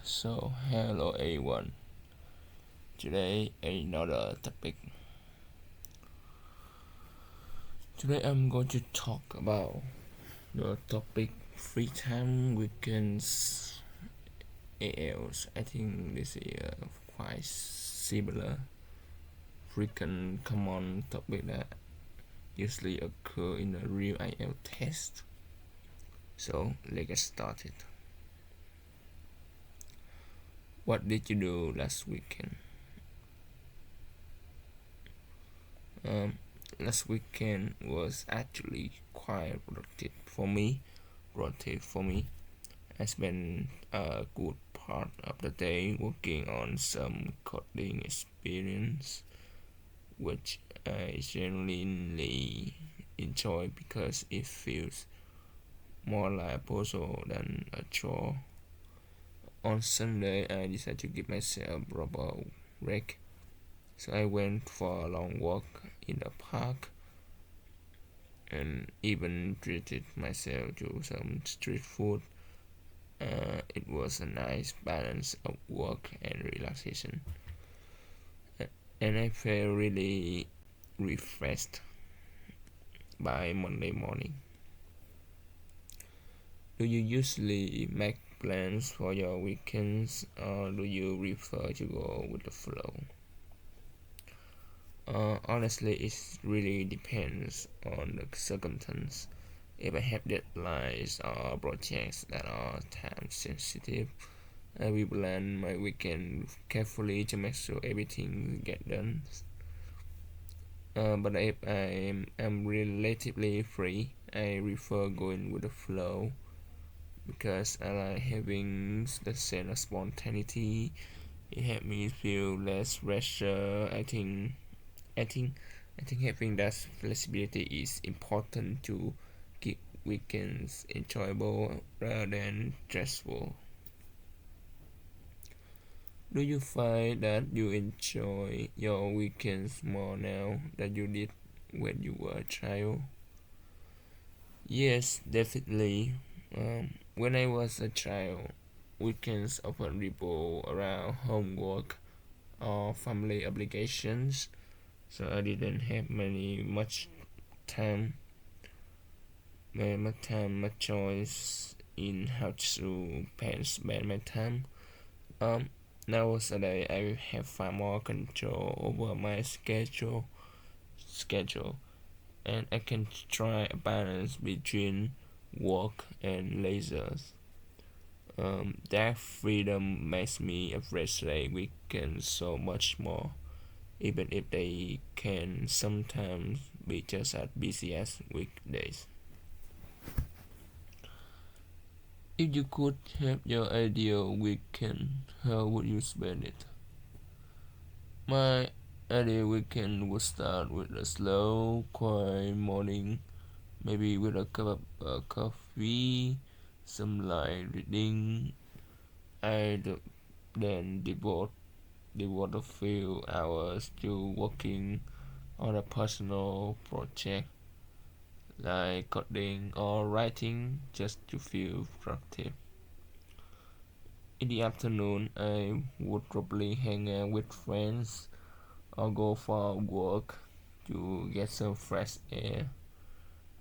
So hello everyone. Today another topic. Today I'm going to talk about the topic free time weekends IELTS. I think this is quite similar, frequent, common topic that usually occur in a real IELTS test. So let's get started. What did you do last weekend? Last weekend was actually quite productive for me. I spent a good part of the day working on some coding experience, which I genuinely enjoy because it feels more like a puzzle than a chore. On Sunday, I decided to give myself a proper break, so I went for a long walk in the park and even treated myself to some street food. It was a nice balance of work and relaxation, and I felt really refreshed by Monday morning. Do you usually make plans for your weekends, or do you prefer to go with the flow? Honestly, it really depends on the circumstance. If I have deadlines or projects that are time sensitive, I will plan my weekend carefully to make sure everything gets done. But if I'm relatively free, I prefer going with the flow because I like having the sense of spontaneity. It helps me feel less pressure. I think I think having that flexibility is important to keep weekends enjoyable rather than stressful. Do you find that you enjoy your weekends more now than you did when you were a child? Yes, definitely. When I was a child, weekends often revolved around homework or family obligations, so I didn't have time, much choice in how to spend my time. Um, Nowadays I have far more control over my schedule, and I can try a balance between work and leisure. That freedom makes me appreciate weekends so much more, even if they can sometimes be just as busy as weekdays. If you could have your ideal weekend, how would you spend it? My ideal weekend would start with a slow, quiet morning, maybe with a cup of coffee, some light reading. I'd then devote a few hours to working on a personal project like coding or writing just to feel productive. In the afternoon, I would probably hang out with friends or go for a walk to get some fresh air.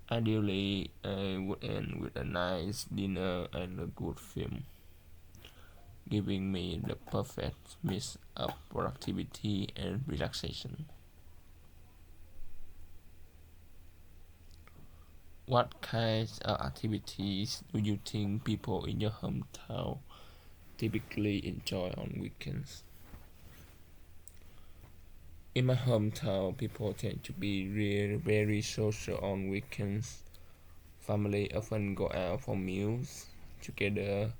Ideally, I would end with a nice dinner and a good film, giving me the perfect mix of productivity and relaxation. What kinds of activities do you think people in your hometown typically enjoy on weekends? In my hometown, people tend to be really very social on weekends. Family often go out for meals together,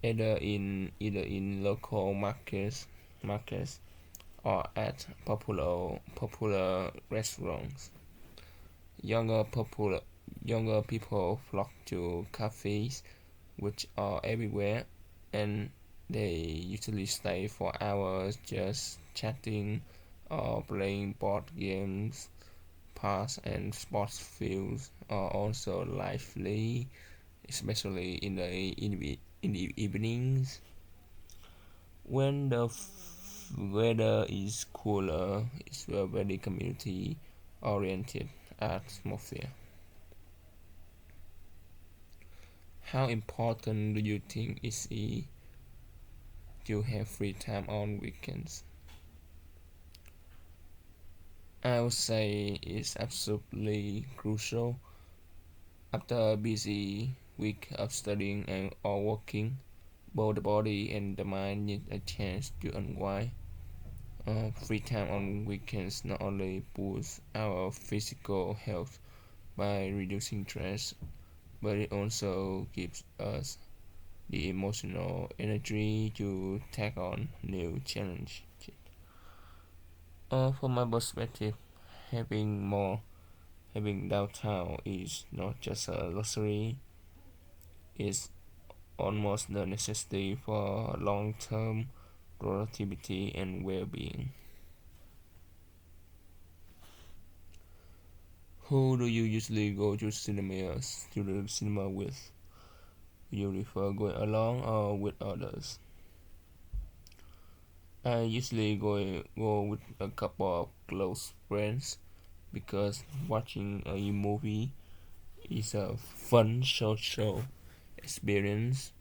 either in local markets or at popular restaurants. Younger popular Younger people flock to cafes, which are everywhere, and they usually stay for hours just chatting or playing board games. Parks and sports fields are also lively, especially in the evenings. When the weather is cooler, it's a very community oriented atmosphere. How important do you think is it to have free time on weekends? I would say it's absolutely crucial. After a busy week of studying and or working, both the body and the mind need a chance to unwind. Free time on weekends not only boosts our physical health by reducing stress, but it also gives us the emotional energy to take on new challenges. From my perspective, having more having downtown is not just a luxury; it's almost the necessity for long-term productivity and well-being. Who do you usually go to the cinema with? Do you prefer going alone or with others? I usually go with a couple of close friends because watching a movie is a fun social experience.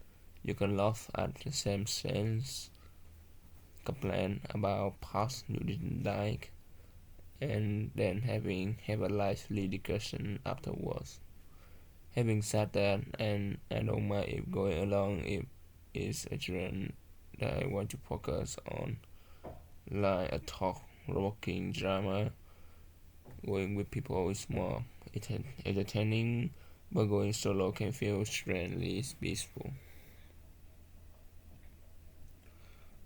You can laugh at the same scenes, complain about parts you didn't like, and then have a lively discussion afterwards. Having said that, and I don't mind if going along if it's a trend that I want to focus on, like a talk provoking drama. Going with people is more entertaining, but going solo can feel strangely peaceful.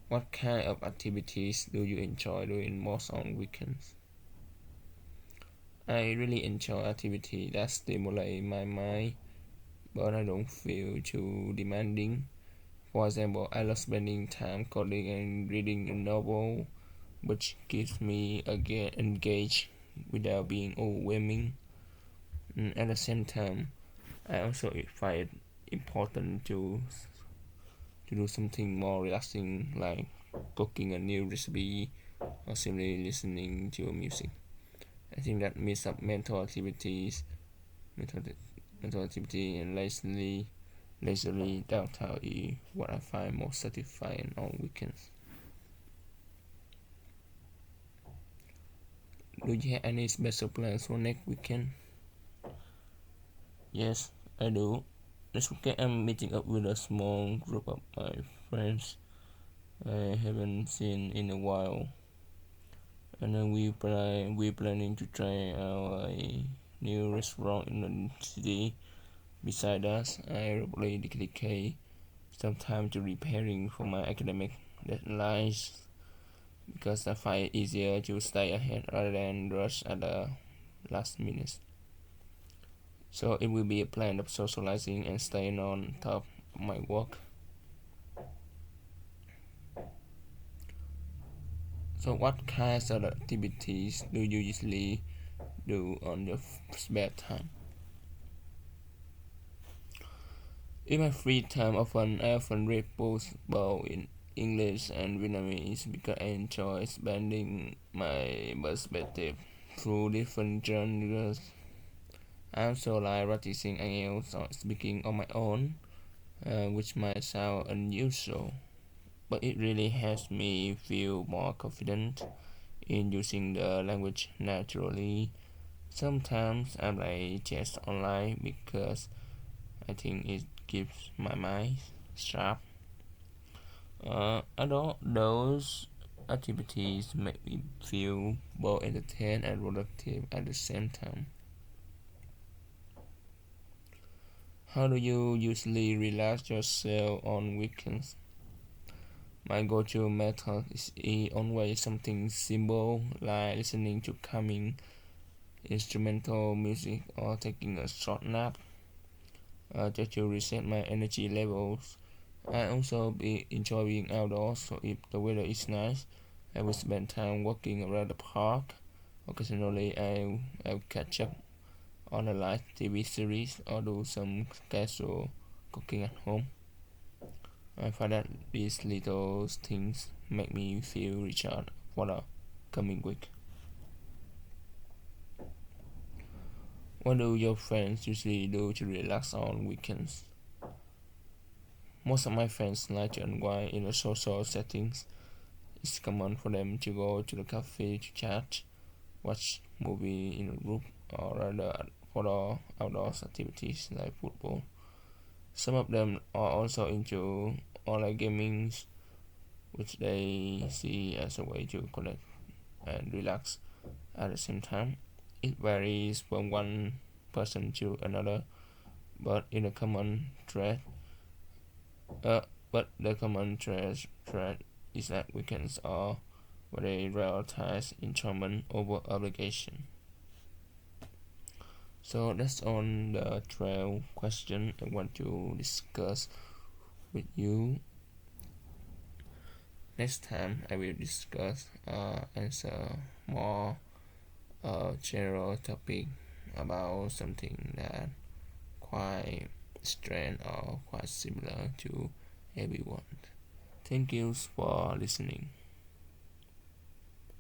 What kind of activities do you enjoy doing most on weekends? I really enjoy activities that stimulate my mind, but I don't feel too demanding. For example, I love spending time coding and reading a novel, which keeps me again engaged without being overwhelming. At the same time, I also find it important to do something more relaxing, like cooking a new recipe or simply listening to music. I think that mix up mental, mental activity, and leisurely downtime is what I find most satisfying on weekends. Do you have any special plans for next weekend? Yes, I do. Next weekend, I'm meeting up with a small group of my friends I haven't seen in a while, and then we planning to try out a new restaurant in the city. Besides us, I probably dedicate some time to preparing for my academic deadlines because I find it easier to stay ahead rather than rush at the last minute. So it will be a plan of socializing and staying on top of my work. So what kinds of activities do you usually do on your spare time? In my free time, I often read books both in English and Vietnamese because I enjoy expanding my perspective through different genres. I also like practicing IELTS or speaking on my own, which might sound unusual, but it really helps me feel more confident in using the language naturally. Sometimes I play chess online because I think it keeps my mind sharp. Although those activities make me feel both entertained and productive at the same time. How do you usually relax yourself on weekends? My go-to method is always something simple like listening to calming instrumental music or taking a short nap just to reset my energy levels. I also enjoy being outdoors, so if the weather is nice, I will spend time walking around the park. Occasionally, I'll catch up on a light TV series or do some casual cooking at home. I find that these little things make me feel recharged for the coming week. What do your friends usually do to relax on weekends? Most of my friends like to unwind in a social settings. It's common for them to go to the cafe to chat, watch movie in a group, or rather for the outdoor activities like football. Some of them are also into online gaming, which they see as a way to connect and relax at the same time. It varies from one person to another, but in a common thread, uh, but the common thread is that weekends are where they prioritize enjoyment over obligation. So that's on the 12 question I want to discuss with you. Next time I will discuss answer more general topic about something that quite strange or quite similar to everyone. Thank you for listening.